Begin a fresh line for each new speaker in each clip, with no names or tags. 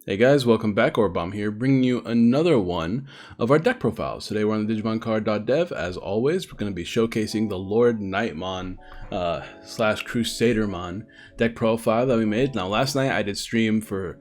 Hey guys, welcome back. Orbom here, bringing you another one of our deck profiles. Today we're on the DigimonCard.dev. As always, we're going to be showcasing the Lordknightmon slash Crusadermon deck profile that we made. Now, last night I did stream for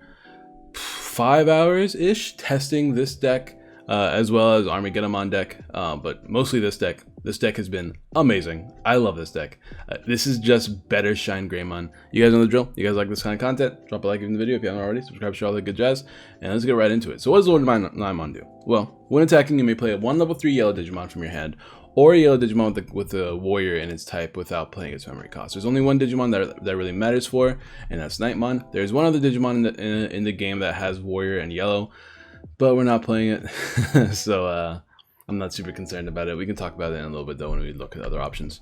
5 hours-ish testing this deck, as well as Armageddon deck, but mostly this deck. This deck has been amazing. I love this deck. This is just better Shine Greymon. You guys know the drill. You guys like this kind of content? Drop a like in the video if you haven't already. Subscribe, share all the good jazz. And let's get right into it. So what does Lordknightmon do? Well, when attacking, you may play one level 3 yellow Digimon from your hand, or a yellow Digimon with a warrior in its type without playing its memory cost. There's only one Digimon that really matters for, and that's Knightmon. There's one other Digimon in the game that has warrior and yellow, but we're not playing it. So I'm not super concerned about it. We can talk about it in a little bit though when we look at other options.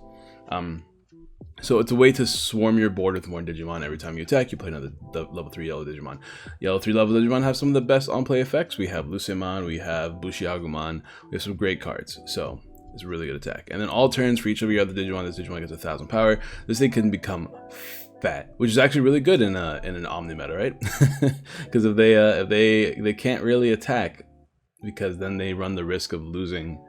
So it's a way to swarm your board with more Digimon. Every time you attack, you play another level 3 yellow Digimon. Yellow 3 level Digimon have some of the best on-play effects. We have Lucemon, we have Bushiagumon, we have some great cards. So it's a really good attack. And then all turns for each of your other Digimon, this Digimon gets 1,000 power. This thing can become fat, which is actually really good in an Omni meta, right? Because if they can't really attack, because then they run the risk of losing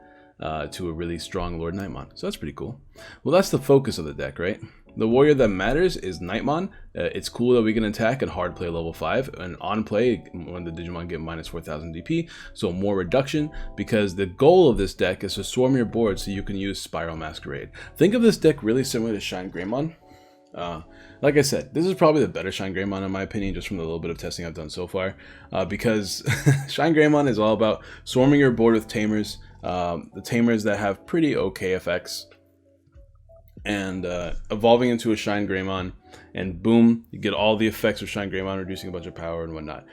to a really strong Lordknightmon. So that's pretty cool. Well, that's the focus of the deck, right? The warrior that matters is Knightmon. It's cool that we can attack and hard play level 5, and on play when the Digimon get minus 4,000 DP, so more reduction, because the goal of this deck is to swarm your board so you can use Spiral Masquerade. Think of this deck really similar to Shine Greymon. Like I said, this is probably the better Shine Greymon in my opinion, just from the little bit of testing I've done so far, because Shine Greymon is all about swarming your board with tamers, the tamers that have pretty okay effects, and evolving into a Shine Greymon, and boom, you get all the effects of Shine Greymon, reducing a bunch of power and whatnot.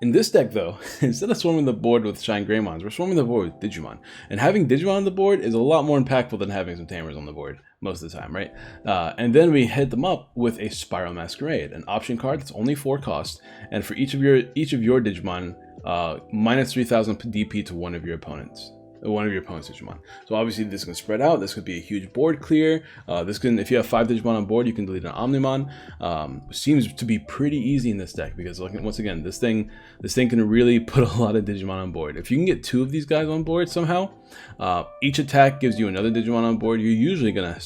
In this deck though, instead of swarming the board with Shine Greymons, we're swarming the board with Digimon. And having Digimon on the board is a lot more impactful than having some tamers on the board most of the time, right? And then we hit them up with a Spiral Masquerade, an option card that's only 4 cost, and for each of your Digimon, minus 3,000 DP to one of your opponents' Digimon. So obviously this can spread out. This could be a huge board clear. This can, if you have 5 Digimon on board, you can delete an Omnimon. Seems to be pretty easy in this deck because, once again, this thing can really put a lot of Digimon on board. If you can get 2 of these guys on board somehow, each attack gives you another Digimon on board. You're usually gonna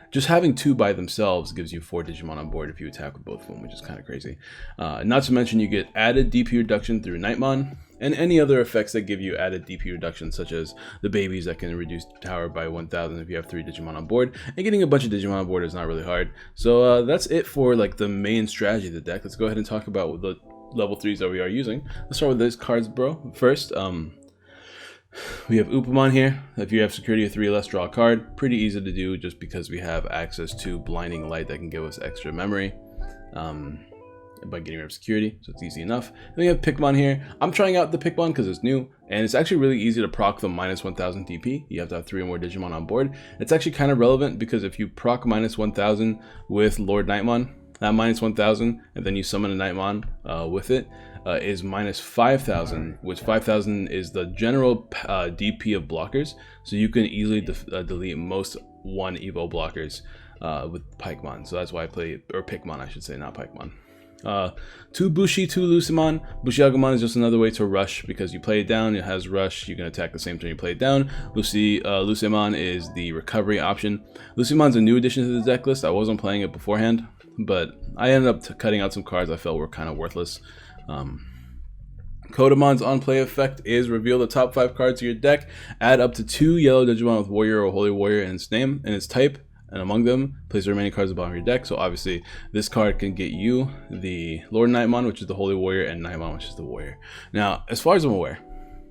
just having 2 by themselves gives you 4 Digimon on board if you attack with both of them, which is kind of crazy. Not to mention you get added DP reduction through Knightmon, and any other effects that give you added DP reduction, such as the babies that can reduce power by 1,000 if you have 3 Digimon on board. And getting a bunch of Digimon on board is not really hard. So that's it for the main strategy of the deck. Let's go ahead and talk about the level 3s that we are using. Let's start with these cards, bro. First, we have Upamon here. If you have security of 3 or less, draw a card. Pretty easy to do just because we have access to blinding light that can give us extra memory by getting rid of security, so it's easy enough. Then we have Pikmon here. I'm trying out the Pikmon because it's new, and it's actually really easy to proc the minus 1,000 DP. You have to have 3 or more Digimon on board. It's actually kind of relevant because if you proc minus 1,000 with Lordknightmon, that minus 1,000, and then you summon a Knightmon with it, is minus 5,000, which 5,000 is the general DP of blockers, so you can easily delete most 1 Evo blockers with Pikemon. So that's why I play, or Pikmon I should say, not Pikemon. 2 Bushi, 2 Lucemon. Bushiagumon is just another way to rush because you play it down, it has rush, you can attack the same turn you play it down. Lucemon is the recovery option. Lucemon's a new addition to the deck list. I wasn't playing it beforehand, but I ended up cutting out some cards I felt were kind of worthless. Kodamon's on-play effect is reveal the top 5 cards of your deck, add up to 2 yellow Digimon with warrior or holy warrior in its name and its type, and among them, place the remaining cards at the bottom of your deck. So obviously, this card can get you the Lordknightmon, which is the Holy Warrior, and Knightmon, which is the Warrior. Now, as far as I'm aware,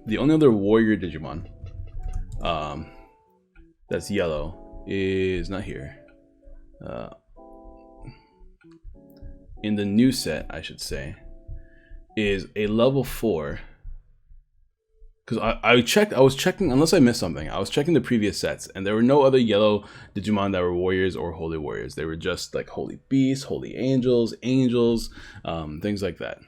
the only other Warrior Digimon that's yellow is not here. In the new set, I should say, is a level 4. Because I was checking, unless I missed something, I was checking the previous sets, and there were no other yellow Digimon that were warriors or holy warriors. They were just like holy beasts, holy angels, things like that.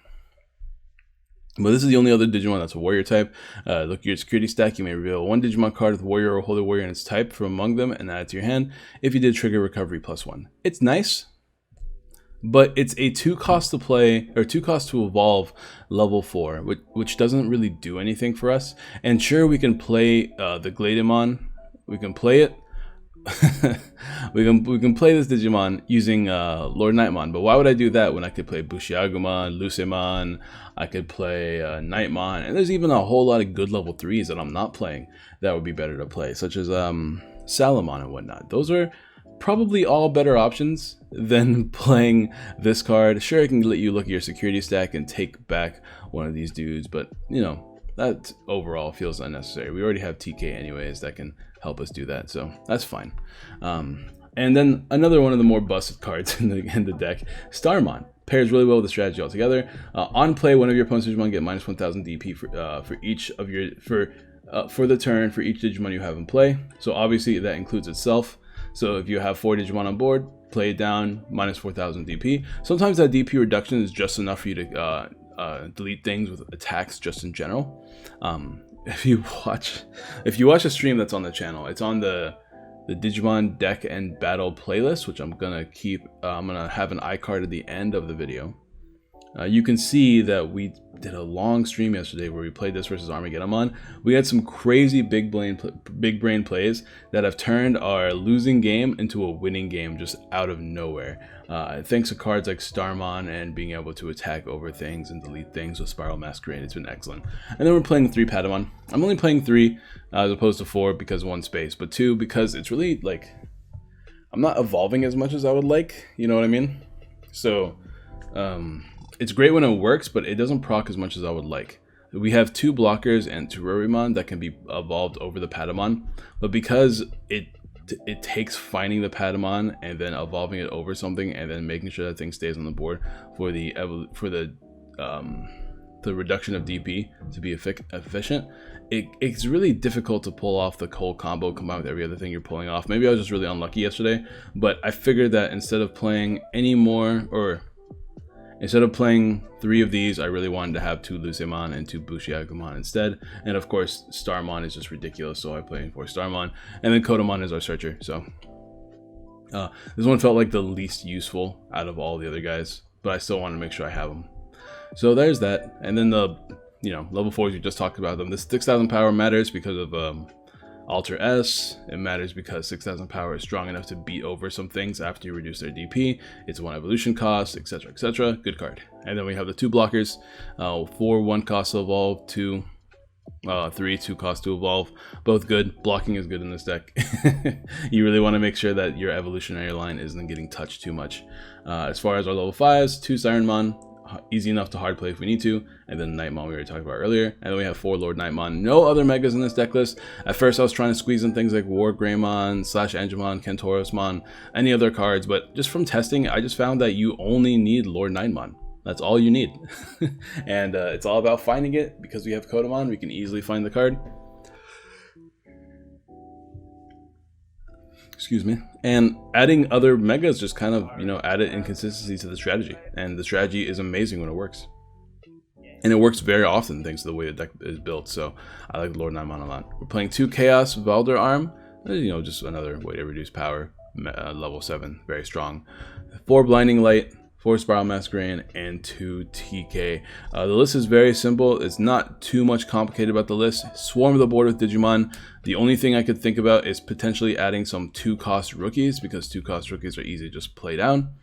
But this is the only other Digimon that's a warrior type. Look at your security stack. You may reveal 1 Digimon card with warrior or holy warrior in its type from among them and add it to your hand. If you did, trigger recovery +1. It's nice. but it's a 2 cost to play, or 2 cost to evolve level 4, which doesn't really do anything for us. And sure, we can play the Glademon, we can play it. we can play this Digimon using Lordknightmon, but why would I do that when I could play Bushiagumon, Lucemon, I could play Knightmon, and there's even a whole lot of good level 3s that I'm not playing that would be better to play, such as Salamon and whatnot. Those are probably all better options than playing this card. Sure, it can let you look at your security stack and take back one of these dudes, but you know, that overall feels unnecessary. We already have TK anyways that can help us do that, so that's fine. And then another one of the more busted cards in the deck, Starmon. Pairs really well with the strategy altogether. On play, one of your opponent's Digimon get minus 1000 DP for each of your for the turn for each Digimon you have in play. So obviously that includes itself. So if you have 4 Digimon on board, play it down, minus 4000 DP. Sometimes that DP reduction is just enough for you to delete things with attacks just in general. If you watch a stream that's on the channel, it's on the Digimon deck and battle playlist, which I'm gonna keep. I'm gonna have an iCard at the end of the video. You can see that we did a long stream yesterday where we played this versus Armageddonmon. We had some crazy big brain plays that have turned our losing game into a winning game just out of nowhere. Thanks to cards like Starmon and being able to attack over things and delete things with Spiral Masquerade, it's been excellent. And then we're playing 3 Patamon. I'm only playing 3 as opposed to 4 because 1 space, but 2 because it's really like I'm not evolving as much as I would like. You know what I mean? So it's great when it works, but it doesn't proc as much as I would like. We have 2 blockers and Tsururimon that can be evolved over the Patamon, but because it takes finding the Patamon and then evolving it over something and then making sure that thing stays on the board for the reduction of DP to be efficient, it's really difficult to pull off the whole combo combined with every other thing you're pulling off. Maybe I was just really unlucky yesterday, but I figured that instead of playing 3 of these, I really wanted to have 2 Lucemon and 2 Bushiagumon instead. And of course, Starmon is just ridiculous, so I play 4 Starmon. And then Kodomon is our searcher, so. This one felt like the least useful out of all the other guys, but I still want to make sure I have them. So there's that. And then the, level 4s, we just talked about them. This 6000 power matters because of Alter S. It matters because 6000 power is strong enough to beat over some things after you reduce their DP. It's 1 evolution cost, etc, etc. Good card. And then we have the 2 blockers, 4 1 cost to evolve, 3 2 cost to evolve. Both good. Blocking is good in this deck. You really want to make sure that your evolutionary line isn't getting touched too much. As far as our level 5s, 2 Sirenmon, easy enough to hard play if we need to, and then Knightmon we already talked about earlier, and then we have 4 Lordknightmon. No other megas in this deck list. At first I was trying to squeeze in things like Wargreymon, /Angemon, Kentorosmon, any other cards, but just from testing I just found that you only need Lordknightmon. That's all you need. And it's all about finding it. Because we have Kodomon, we can easily find the card. Excuse me. And adding other megas just kind of, added inconsistency to the strategy. And the strategy is amazing when it works. And it works very often thanks to the way the deck is built. So I like Lordknightmon a lot. We're playing 2 Chaos Valder Arm. Just another way to reduce power. Level 7, very strong. 4 Blinding Light, 4 Spiral Masquerade, and 2 TK. The list is very simple. It's not too much complicated about the list. Swarm the board with Digimon. The only thing I could think about is potentially adding some 2-cost rookies, because 2-cost rookies are easy to just play down.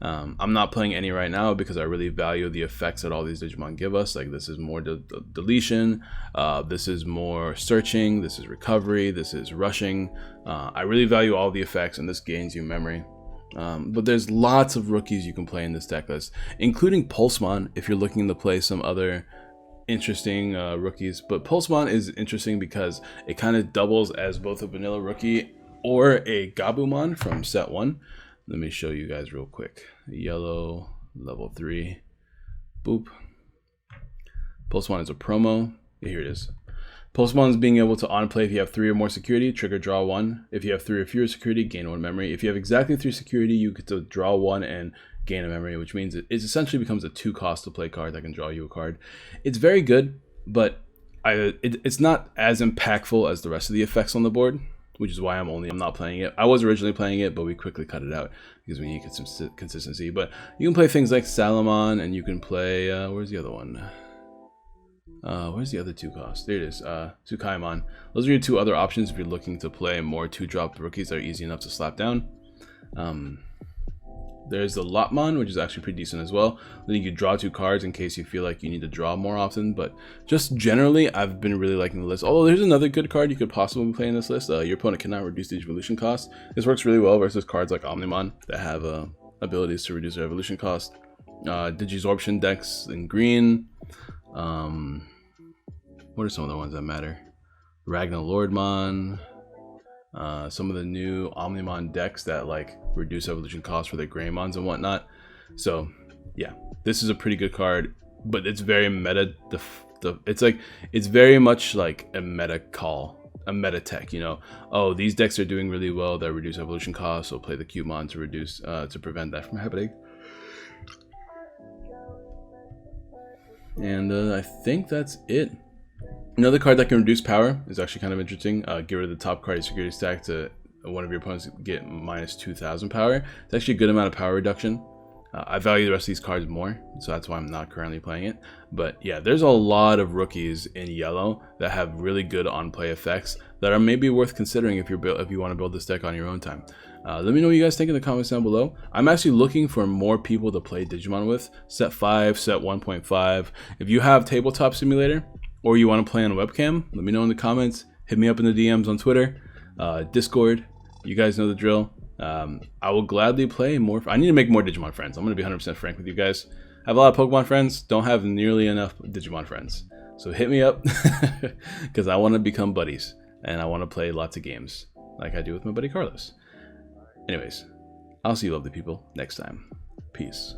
I'm not playing any right now because I really value the effects that all these Digimon give us. Like, this is more deletion, this is more searching, this is recovery, this is rushing. I really value all the effects, and this gains you memory. But there's lots of rookies you can play in this deck list, including Pulsemon if you're looking to play some other interesting rookies. But Pulsemon is interesting because it kind of doubles as both a vanilla rookie or a Gabumon from set 1. Let me show you guys real quick. Yellow, level 3, boop. Pulsemon is a promo. Here it is. Pulsemon is being able to on-play if you have 3 or more security, trigger draw 1. If you have 3 or fewer security, gain 1 memory. If you have exactly 3 security, you get to draw 1 and gain a memory, which means it essentially becomes a 2-cost to play card that can draw you a card. It's very good, but it's not as impactful as the rest of the effects on the board, which is why I'm not playing it. I was originally playing it, but we quickly cut it out because we need some consistency. But you can play things like Salamon, and you can play where's the other one? Where's the other 2 cost? There it is. Tsukaimon. Those are your 2 other options if you're looking to play more 2-drop rookies that are easy enough to slap down. There's the Lotmon, which is actually pretty decent as well. Then you can draw 2 cards in case you feel like you need to draw more often. But just generally, I've been really liking the list. Although there's another good card you could possibly play in this list. Your opponent cannot reduce the evolution cost. This works really well versus cards like Omnimon that have abilities to reduce their evolution cost. Digisorption decks in green. What are some of the ones that matter? Ragnar Lordmon. Some of the new Omnimon decks that like reduce evolution costs for their Greymons and whatnot. So yeah, this is a pretty good card, but it's very meta. It's very much like a meta call, a meta tech. You know, oh, these decks are doing really well that reduce evolution costs, so play the Cubemon to reduce to prevent that from happening. And I think that's it. Another card that can reduce power is actually kind of interesting. Get rid of the top card of your security stack to one of your opponents get minus 2,000 power. It's actually a good amount of power reduction. I value the rest of these cards more, so that's why I'm not currently playing it. But yeah, there's a lot of rookies in yellow that have really good on-play effects that are maybe worth considering if you want to build this deck on your own time. Let me know what you guys think in the comments down below. I'm actually looking for more people to play Digimon with. Set 5, set 1.5. If you have Tabletop Simulator, or you want to play on webcam, let me know in the comments. Hit me up in the DMs on Twitter, Discord. You guys know the drill. I will gladly play more. I need to make more Digimon friends. I'm going to be 100% frank with you guys. I have a lot of Pokemon friends, don't have nearly enough Digimon friends. So hit me up because I want to become buddies and I want to play lots of games like I do with my buddy Carlos. Anyways, I'll see you lovely people next time. Peace.